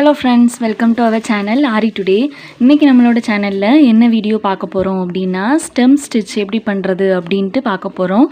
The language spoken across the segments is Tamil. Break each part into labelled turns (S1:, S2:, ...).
S1: Hello friends, welcome to our channel Aari today. இன்றைக்கி நம்மளோட சேனலில் என்ன வீடியோ பார்க்க போகிறோம் அப்படின்னா, ஸ்டெம் ஸ்டிச் எப்படி பண்ணுறது அப்படின்ட்டு பார்க்க போகிறோம்.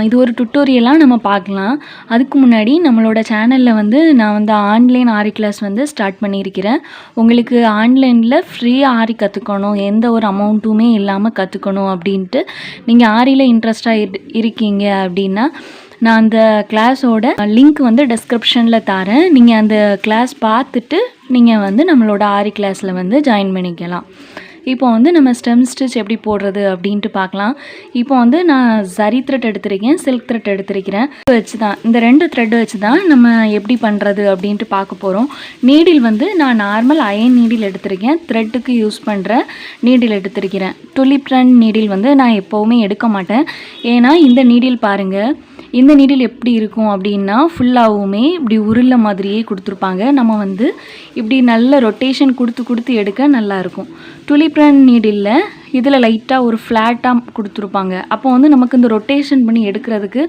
S1: இது ஒரு டுட்டோரியலாக நம்ம பார்க்கலாம். அதுக்கு முன்னாடி நம்மளோட சேனலில் நான் ஆன்லைன் ஆரி கிளாஸ் ஸ்டார்ட் பண்ணியிருக்கிறேன். உங்களுக்கு ஆன்லைனில் ஃப்ரீயாக ஆரி கற்றுக்கணும், எந்த ஒரு அமௌண்ட்டுமே இல்லாமல் கற்றுக்கணும் அப்படின்ட்டு நீங்கள் ஆரியில் இன்ட்ரெஸ்டாக இருக்கீங்க அப்படின்னா, நான் அந்த கிளாஸோட லிங்க் டிஸ்கிரிப்ஷனில் தரேன். நீங்கள் அந்த கிளாஸ் பார்த்துட்டு நீங்கள் நம்மளோட ஆரி கிளாஸில் ஜாயின் பண்ணிக்கலாம். இப்போ நம்ம ஸ்டெம் ஸ்டிச் எப்படி போடுறது அப்படின்ட்டு பார்க்கலாம். இப்போ நான் ஜரி த்ரெட் எடுத்திருக்கேன், சில்க் த்ரெட் எடுத்திருக்கிறேன். இந்த 2 த்ரெட் வச்சு தான் நம்ம எப்படி பண்ணுறது அப்படின்ட்டு பார்க்க போகிறோம். நீடில் நான் நார்மல் அயன் நீடில் எடுத்திருக்கேன். த்ரெட்டுக்கு யூஸ் பண்ணுற நீடில் எடுத்திருக்கிறேன். டுலிப் ரன் நீடில் நான் எப்போவுமே எடுக்க மாட்டேன். ஏன்னா இந்த நீடில் பாருங்கள், இந்த நீடில் எப்படி இருக்கும் அப்படின்னா ஃபுல்லாகவுமே இப்படி உருள மாதிரியே கொடுத்துருப்பாங்க. நம்ம இப்படி நல்ல ரொட்டேஷன் கொடுத்து எடுக்க நல்லாயிருக்கும். டுலிப் ரன் நீடில் இதில் லைட்டாக ஒரு ஃப்ளாட்டாக கொடுத்துருப்பாங்க. அப்போ நமக்கு இந்த ரொட்டேஷன் பண்ணி எடுக்கிறதுக்கு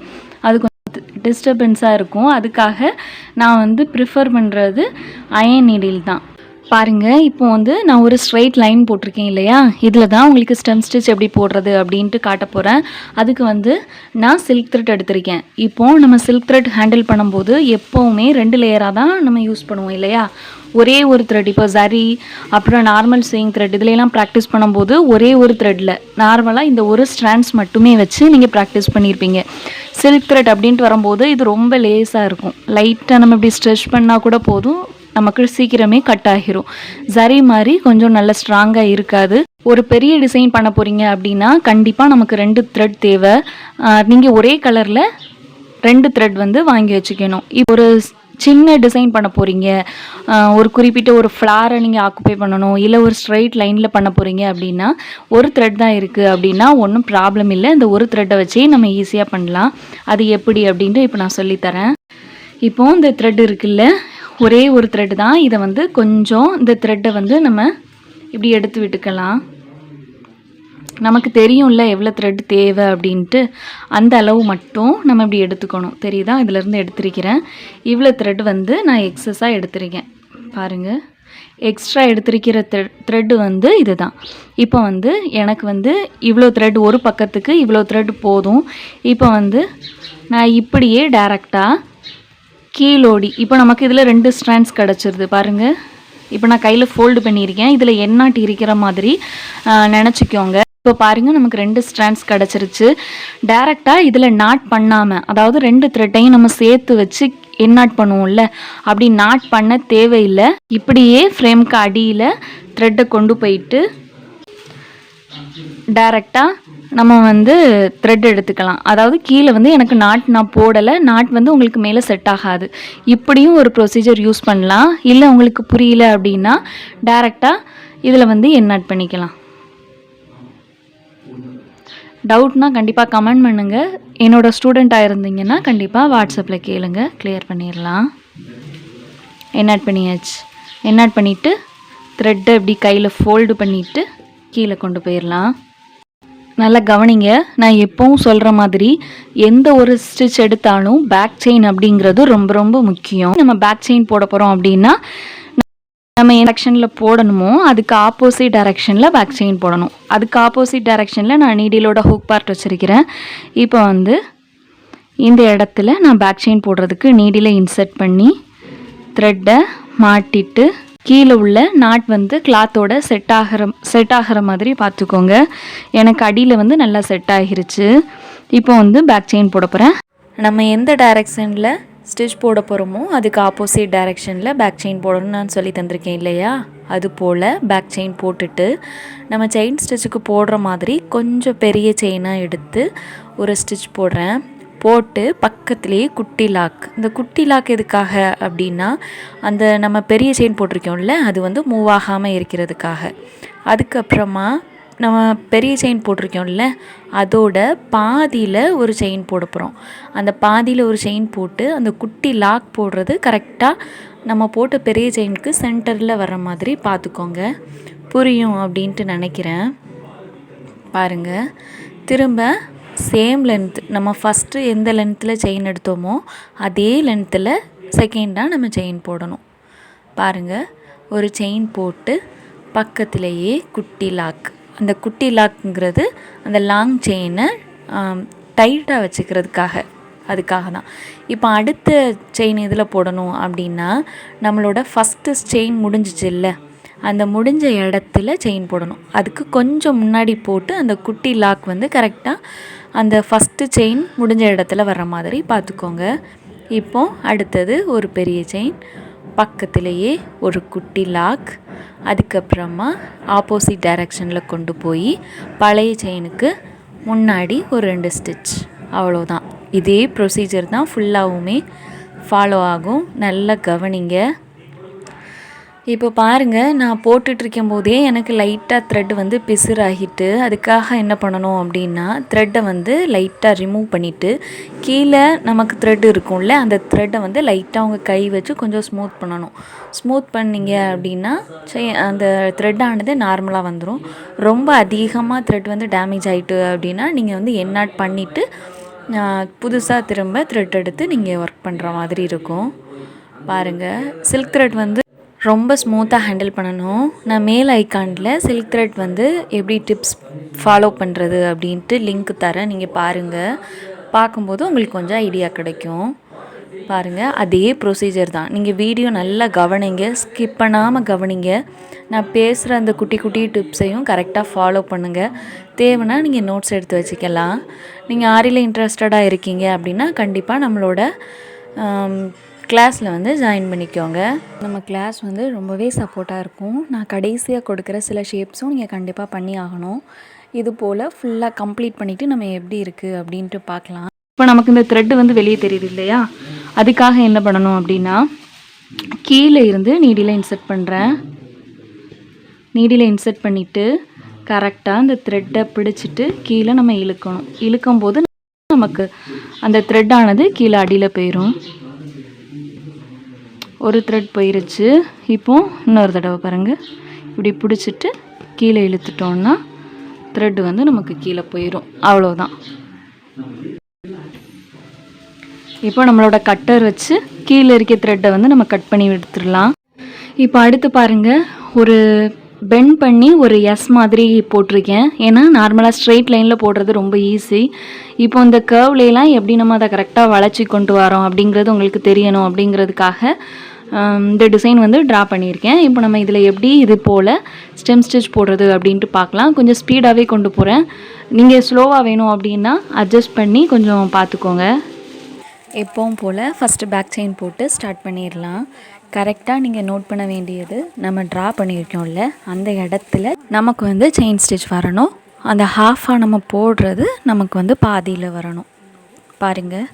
S1: அது கொஞ்சம் டிஸ்டர்பன்ஸாக இருக்கும். அதுக்காக நான் ப்ரிஃபர் பண்ணுறது அயன் நீடில் தான். பாருங்கள், இப்போ நான் ஒரு ஸ்ட்ரைட் லைன் போட்டிருக்கேன் இல்லையா, இதில் தான் உங்களுக்கு ஸ்டெம் ஸ்டிச் எப்படி போடுறது அப்படின்ட்டு காட்ட போகிறேன். அதுக்கு நான் சில்க் த்ரெட் எடுத்திருக்கேன். இப்போது நம்ம சில்க் த்ரெட் ஹேண்டில் பண்ணும்போது எப்போவுமே 2 லேயராக தான் நம்ம யூஸ் பண்ணுவோம் இல்லையா. ஒரே ஒரு த்ரெட், இப்போ ஜரி அப்புறம் நார்மல் ஸ்விங் த்ரெட் இதிலெல்லாம் ப்ராக்டிஸ் பண்ணும்போது ஒரே ஒரு த்ரெட்டில் நார்மலாக இந்த ஒரு ஸ்ட்ராண்ட்ஸ் மட்டுமே வச்சு நீங்கள் ப்ராக்டிஸ் பண்ணியிருப்பீங்க. சில்க் த்ரெட் அப்படின்ட்டு வரும்போது இது ரொம்ப லேஸாக இருக்கும். லைட்டாக நம்ம இப்படி ஸ்ட்ரெச் பண்ணால் கூட போதும், நமக்கு சீக்கிரமே கட் ஆகிரும். ஜரி மாதிரி கொஞ்சம் நல்ல ஸ்ட்ராங்காக இருக்காது. ஒரு பெரிய டிசைன் பண்ண போகிறீங்க அப்படின்னா கண்டிப்பாக நமக்கு 2 த்ரெட் தேவை. நீங்கள் ஒரே கலரில் 2 த்ரெட் வாங்கி வச்சுக்கணும். இப்போ ஒரு சின்ன டிசைன் பண்ண போகிறீங்க, ஒரு குறிப்பிட்ட ஒரு ஃப்ளாரை நீங்கள் ஆக்குப்பை பண்ணணும், இல்லை ஒரு ஸ்ட்ரைட் லைனில் பண்ண போகிறீங்க அப்படின்னா ஒரு த்ரெட் தான் இருக்குது அப்படின்னா ஒன்றும் ப்ராப்ளம் இல்லை. இந்த ஒரு த்ரெட்டை வச்சு நம்ம ஈஸியாக பண்ணலாம். அது எப்படி அப்படின்ட்டு இப்போ நான் சொல்லித்தரேன். இப்போது இந்த த்ரெட் இருக்குல்ல, ஒரே ஒரு த்ரெட் தான். இதை கொஞ்சம் இந்த த்ரெட்டை நம்ம இப்படி எடுத்து விட்டுக்கலாம். நமக்கு தெரியும்ல எவ்வளோ த்ரெட் தேவை அப்படின்ட்டு, அந்த அளவு மட்டும் நம்ம இப்படி எடுத்துக்கணும். தெரியுதா, இதிலேருந்து எடுத்திருக்கிறேன். இவ்வளோ த்ரெட் நான் எக்ஸஸாக எடுத்திருக்கேன். பாருங்கள், எக்ஸ்ட்ரா எடுத்திருக்கிற த்ரெட்டு இது தான். இப்போ எனக்கு இவ்வளோ த்ரெட், ஒரு பக்கத்துக்கு இவ்வளோ த்ரெட் போதும். இப்போ நான் இப்படியே டைரெக்டாக கீழோடி, இப்போ நமக்கு இதில் 2 ஸ்ட்ராண்ட்ஸ் கிடச்சிருது பாருங்கள். இப்போ நான் கையில் ஃபோல்டு பண்ணியிருக்கேன். இதில் எண்ணாட்டி இருக்கிற மாதிரி நினச்சிக்கோங்க. இப்போ பாருங்கள், நமக்கு 2 ஸ்ட்ராண்ட்ஸ் கிடச்சிருச்சு. டைரெக்டாக இதில் நாட் பண்ணாமல், அதாவது 2 த்ரெட்டையும் நம்ம சேர்த்து வச்சு எண்ணாட் பண்ணுவோம்ல, அப்படி நாட் பண்ண தேவையில்லை. இப்படியே ஃப்ரேம்க்கு அடியில் த்ரெட்டை கொண்டு போயிட்டு டைரெக்டாக நம்ம த்ரெட் எடுத்துக்கலாம். அதாவது கீழே எனக்கு நான் போடலை, நாட் உங்களுக்கு மேலே செட் ஆகாது. இப்படியும் ஒரு ப்ரொசீஜர் யூஸ் பண்ணலாம். இல்லை உங்களுக்கு புரியல அப்படின்னா டைரெக்டாக இதில் எண்ணாட் பண்ணிக்கலாம். டவுட்னா கண்டிப்பாக கமெண்ட் பண்ணுங்கள். என்னோடய ஸ்டூடெண்ட்டாக இருந்தீங்கன்னா கண்டிப்பாக வாட்ஸ்அப்பில் கேளுங்க, கிளியர் பண்ணிடலாம். எண்ணாட் பண்ணியாச்சு. எண்ணாட் பண்ணிவிட்டு த்ரெட்டை இப்படி கையில் ஃபோல்டு பண்ணிவிட்டு கீழே கொண்டு போயிடலாம். நல்லா கவனிங்க, நான் எப்பவும் சொல்கிற மாதிரி எந்த ஒரு ஸ்டிச் எடுத்தாலும் பேக் செயின் அப்படிங்கிறது ரொம்ப ரொம்ப முக்கியம். நம்ம பேக் செயின் போட போகிறோம் அப்படின்னா நம்ம எந்த டைரக்ஷனில் போடணுமோ அதுக்கு ஆப்போசிட் டைரக்ஷனில் பேக் செயின் போடணும். அதுக்கு ஆப்போசிட் டைரக்ஷனில் நான் நீடிலோட ஹூக் பார்ட் வச்சுருக்கிறேன். இப்போ இந்த இடத்துல நான் பேக் செயின் போடுறதுக்கு நீடில் இன்சர்ட் பண்ணி த்ரெட்டை மாட்டிட்டு கீழே உள்ள நாட் கிளாத்தோட செட் ஆகிற மாதிரி பார்த்துக்கோங்க. எனக்கு அடியில் நல்லா செட் ஆகிருச்சு. இப்போ பேக் செயின் போட போகிறேன். நம்ம எந்த டைரக்ஷனில் ஸ்டிச் போட போகிறோமோ அதுக்கு ஆப்போசிட் டைரக்ஷனில் பேக் செயின் போடணும்னு நான் சொல்லி தந்திருக்கேன் இல்லையா. அது போல் பேக் செயின் போட்டுட்டு நம்ம செயின் ஸ்டிச்சுக்கு போடுற மாதிரி கொஞ்சம் பெரிய செயினாக எடுத்து ஒரு ஸ்டிச் போடுறேன். போட்டு பக்கத்துலேயே குட்டி லாக். இந்த குட்டி லாக் எதுக்காக அப்படின்னா, அந்த நம்ம பெரிய செயின் போட்டிருக்கோம்ல அது மூவ் ஆகாமல் இருக்கிறதுக்காக. அதுக்கப்புறமா நம்ம பெரிய செயின் போட்டிருக்கோம்ல அதோட பாதியில் ஒரு செயின் போட போகிறோம். அந்த பாதியில் ஒரு செயின் போட்டு அந்த குட்டி லாக் போடுறது கரெக்டாக நம்ம போட்ட பெரிய செயினுக்கு சென்டரில் வர மாதிரி பார்த்துக்கோங்க. புரியும் அப்படின்ட்டு நினைக்கிறேன். பாருங்கள், திரும்ப சேம் லென்த், நம்ம ஃபஸ்ட்டு எந்த லென்த்தில் செயின் எடுத்தோமோ அதே லென்த்தில் செகண்டாக நம்ம செயின் போடணும். பாருங்கள், ஒரு செயின் போட்டு பக்கத்துலேயே குட்டி லாக். அந்த குட்டி லாக்குங்கிறது அந்த லாங் செயினை டைட்டாக அதுக்காக தான். இப்போ அடுத்த செயின் இதில் போடணும் அப்படின்னா நம்மளோட ஃபஸ்ட்டு செயின் முடிஞ்சிச்சு இல்லை, அந்த முடிஞ்ச இடத்துல செயின் போடணும். அதுக்கு கொஞ்சம் முன்னாடி போட்டு அந்த குட்டி லாக் கரெக்டாக அந்த ஃபஸ்ட்டு செயின் முடிஞ்ச இடத்துல வர்ற மாதிரி பார்த்துக்கோங்க. இப்போ அடுத்தது ஒரு பெரிய செயின், பக்கத்துலேயே ஒரு குட்டி லாக், அதுக்கப்புறமா ஆப்போசிட் டைரக்ஷனில் கொண்டு போய் பழைய செயினுக்கு முன்னாடி ஒரு 2 ஸ்டிச். அவ்வளோதான். இதே ப்ரொசீஜர் தான் ஃபுல்லாகவுமே ஃபாலோ ஆகும். நல்லா கவனிங்க. இப்போ பாருங்கள், நான் போட்டுட்ருக்கும் போதே எனக்கு லைட்டாக த்ரெட் பிசுறாகிட்டு, அதுக்காக என்ன பண்ணணும் அப்படின்னா த்ரெட்டை லைட்டாக ரிமூவ் பண்ணிவிட்டு கீழே நமக்கு த்ரெட் இருக்கும்ல, அந்த த்ரெட்டை லைட்டாக உங்கள் கை வச்சு கொஞ்சம் ஸ்மூத் பண்ணணும். ஸ்மூத் பண்ணிங்க அப்படின்னா அந்த த்ரெட்டானது நார்மலாக வந்துடும். ரொம்ப அதிகமாக த்ரெட் டேமேஜ் ஆகிட்டு அப்படின்னா நீங்கள் எண்ணாட் பண்ணிவிட்டு புதுசாக திரும்ப த்ரெட் எடுத்து நீங்கள் ஒர்க் பண்ணுற மாதிரி இருக்கும். பாருங்கள், சில்க் த்ரெட் ரொம்ப ஸ்மூத்தாக ஹேண்டில் பண்ணணும். நான் மேல் ஐக்கானில் சில்க் த்ரெட் எப்படி டிப்ஸ் ஃபாலோ பண்ணுறது அப்படின்ட்டு லிங்க் தரேன், நீங்கள் பாருங்கள். பார்க்கும்போது உங்களுக்கு கொஞ்சம் ஐடியா கிடைக்கும். பாருங்கள், அதே ப்ரொசீஜர் தான். நீங்கள் வீடியோ நல்லா கவனிங்க, ஸ்கிப் பண்ணாமல் கவனிங்க. நான் பேசுகிற அந்த குட்டி குட்டி டிப்ஸையும் கரெக்டாக ஃபாலோ பண்ணுங்கள். தேவைன்னா நீங்கள் நோட்ஸ் எடுத்து வச்சுக்கலாம். நீங்கள் ஆரியில் இன்ட்ரெஸ்டடாக இருக்கீங்க அப்படின்னா கண்டிப்பாக நம்மளோட கிளாஸில் ஜாயின் பண்ணிக்கோங்க. நம்ம கிளாஸ் ரொம்பவே சப்போர்ட்டாக இருக்கும். நான் கடைசியாக கொடுக்குற சில ஷேப்ஸும் நீங்கள் கண்டிப்பாக பண்ணி ஆகணும். இது போல் ஃபுல்லாக கம்ப்ளீட் பண்ணிவிட்டு நம்ம எப்படி இருக்குது அப்படின்ட்டு பார்க்கலாம். இப்போ நமக்கு இந்த த்ரெட்டு வெளியே தெரியுது இல்லையா, அதுக்காக என்ன பண்ணணும் அப்படின்னா கீழே இருந்து நீடியில் இன்சர்ட் பண்ணுறேன். நீடியில் இன்சர்ட் பண்ணிவிட்டு கரெக்டாக அந்த த்ரெட்டை பிடிச்சிட்டு கீழே நம்ம இழுக்கும்போது நமக்கு அந்த த்ரெட்டானது கீழே அடியில் போயிடும். ஒரு த்ரெட் போயிருச்சு. இப்போது இன்னொரு தடவை பாருங்கள், இப்படி பிடிச்சிட்டு கீழே இழுத்துட்டோன்னா த்ரெட்டு நமக்கு கீழே போயிடும். அவ்வளோதான். இப்போ நம்மளோட கட்டர் வச்சு கீழே இருக்க த்ரெட்டை நம்ம கட் பண்ணி எடுத்துடலாம். இப்போ அடுத்து பாருங்கள், ஒரு பெண்ட் பண்ணி ஒரு எஸ் மாதிரி போட்டிருக்கேன். ஏன்னா நார்மலாக ஸ்ட்ரெயிட் லைனில் போடுறது ரொம்ப ஈஸி. இப்போ இந்த கர்வ்லாம் எப்படி நம்ம அதை கரெக்டாக வளைச்சி கொண்டு வரோம் அப்படிங்கிறது உங்களுக்கு தெரியணும். அப்படிங்கிறதுக்காக இந்த டிசைன் ட்ரா பண்ணியிருக்கேன். இப்போ நம்ம இதில் எப்படி இது போல் ஸ்டெம் ஸ்டிச் போடுறது அப்படின்ட்டு பார்க்கலாம். கொஞ்சம் ஸ்பீடாகவே கொண்டு போகிறேன். நீங்கள் ஸ்லோவாக வேணும் அப்படின்னா அட்ஜஸ்ட் பண்ணி கொஞ்சம் பார்த்துக்கோங்க. எப்பவும் போல் ஃபஸ்ட்டு பேக் செயின் போட்டு ஸ்டார்ட் பண்ணிடலாம். கரெக்டாக நீங்கள் நோட் பண்ண வேண்டியது, நம்ம ட்ரா பண்ணியிருக்கோம்ல அந்த இடத்துல நமக்கு செயின் ஸ்டிச் வரணும். அந்த ஹாஃபாக நம்ம போடுறது நமக்கு பாதியில் வரணும். பாருங்கள்,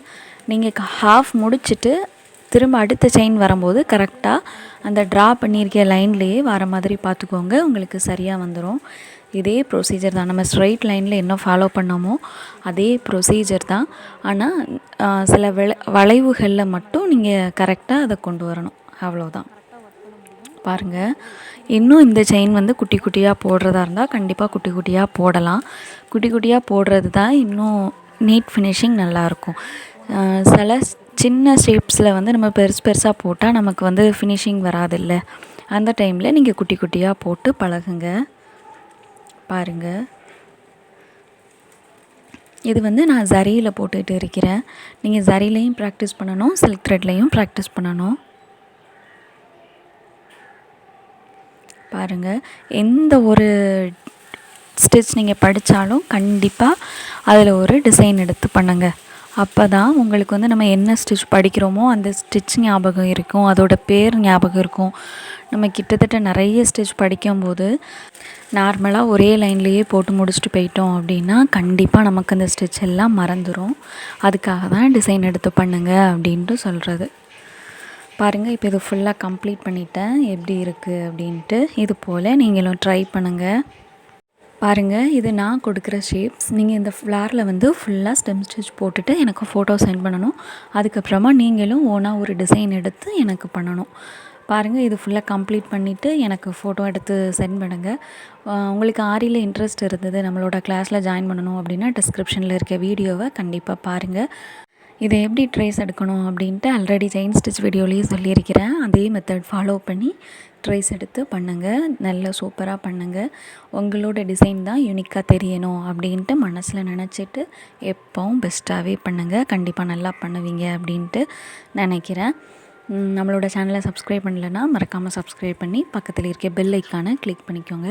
S1: நீங்கள் ஹாஃப் முடிச்சுட்டு திரும்ப அடுத்த செயின் வரும்போது கரெக்டாக அந்த ட்ரா பண்ணியிருக்க லைன்லேயே வர மாதிரி பார்த்துக்கோங்க. உங்களுக்கு சரியாக வந்துடும். இதே ப்ரொசீஜர் தான். நம்ம ஸ்ட்ரைட் லைனில் என்ன ஃபாலோ பண்ணோமோ அதே ப்ரொசீஜர் தான். ஆனால் சில வளைவுகளில் மட்டும் நீங்கள் கரெக்டாக அதை கொண்டு வரணும். அவ்வளோதான். பாருங்கள், இன்னும் இந்த செயின் குட்டி குட்டியாக போடுறதா இருந்தால் கண்டிப்பாக குட்டி குட்டியாக போடலாம். குட்டி குட்டியாக போடுறது தான் இன்னும் நீட் ஃபினிஷிங் நல்லாயிருக்கும். சில சின்ன ஷேப்ஸில் நம்ம பெருசாக போட்டால் நமக்கு ஃபினிஷிங் வராதில்ல. அந்த டைமில் நீங்கள் குட்டி குட்டியாக போட்டு பழகுங்க. பாருங்கள், இது நான் ஜரியில் போட்டுகிட்டு இருக்கிறேன். நீங்கள் ஜரிலையும் ப்ராக்டிஸ் பண்ணணும், சில்க் த்ரெட்லையும் ப்ராக்டிஸ் பண்ணணும். பாருங்கள், எந்த ஒரு ஸ்டிச் நீங்கள் படித்தாலும் கண்டிப்பாக அதில் ஒரு டிசைன் எடுத்து பண்ணுங்கள். அப்போ தான் உங்களுக்கு நம்ம என்ன ஸ்டிச் படிக்கிறோமோ அந்த ஸ்டிச் ஞாபகம் இருக்கும், அதோட பேர் ஞாபகம் இருக்கும். நம்ம கிட்டத்தட்ட நிறைய ஸ்டிச் படிக்கும்போது நார்மலாக ஒரே லைன்லேயே போட்டு முடிச்சுட்டு போயிட்டோம் அப்படின்னா கண்டிப்பாக நமக்கு அந்த ஸ்டிச் எல்லாம் மறந்துடும். அதுக்காக தான் டிசைன் எடுத்து பண்ணுங்க அப்படின்ட்டு சொல்கிறது. பாருங்கள், இப்போ இது ஃபுல்லாக கம்ப்ளீட் பண்ணிட்டேன். எப்படி இருக்குது அப்படின்ட்டு இது போல் நீங்களும் ட்ரை பண்ணுங்கள். பாருங்கள், இது நான் கொடுக்குற ஷேப்ஸ். நீங்கள் இந்த ஃப்ளாரில் ஃபுல்லாக ஸ்டெம் ஸ்டிச் போட்டுட்டு எனக்கு ஃபோட்டோ சென்ட் பண்ணணும். அதுக்கப்புறமா நீங்களும் ஓனாக ஒரு டிசைன் எடுத்து எனக்கு பண்ணணும். பாருங்கள், இது ஃபுல்லாக கம்ப்ளீட் பண்ணிவிட்டு எனக்கு ஃபோட்டோ எடுத்து சென்ட் பண்ணுங்கள். உங்களுக்கு ஆரியில் இன்ட்ரெஸ்ட் இருந்தது, நம்மளோட கிளாஸில் ஜாயின் பண்ணணும் அப்படின்னா டிஸ்கிரிப்ஷனில் இருக்க வீடியோவை கண்டிப்பாக பாருங்கள். இதை எப்படி ட்ரேஸ் எடுக்கணும் அப்படின்ட்டு ஆல்ரெடி செயின் ஸ்டிச் வீடியோலேயே சொல்லியிருக்கிறேன். அதே மெத்தட் ஃபாலோ பண்ணி ட்ரேஸ் எடுத்து பண்ணுங்கள். நல்ல சூப்பராக பண்ணுங்கள். உங்களோட டிசைன் தான் யூனிக்காக தெரியணும் அப்படின்ட்டு மனசில் நினச்சிட்டு எப்போவும் பெஸ்ட்டாகவே பண்ணுங்கள். கண்டிப்பாக நல்லா பண்ணுவீங்க அப்படின்ட்டு நினைக்கிறேன். நம்மளோட சேனலை சப்ஸ்கிரைப் பண்ணலைன்னா மறக்காமல் சப்ஸ்கிரைப் பண்ணி பக்கத்தில் இருக்க பெல் ஐக்கானை கிளிக் பண்ணிக்கோங்க.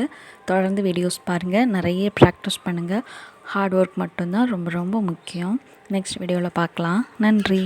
S1: தொடர்ந்து வீடியோஸ் பாருங்கள். நிறைய ப்ராக்டிஸ் பண்ணுங்கள். ஹார்ட் ஒர்க் மட்டும்தான் ரொம்ப ரொம்ப முக்கியம். நெக்ஸ்ட் வீடியோவில் பார்க்கலாம். நன்றி.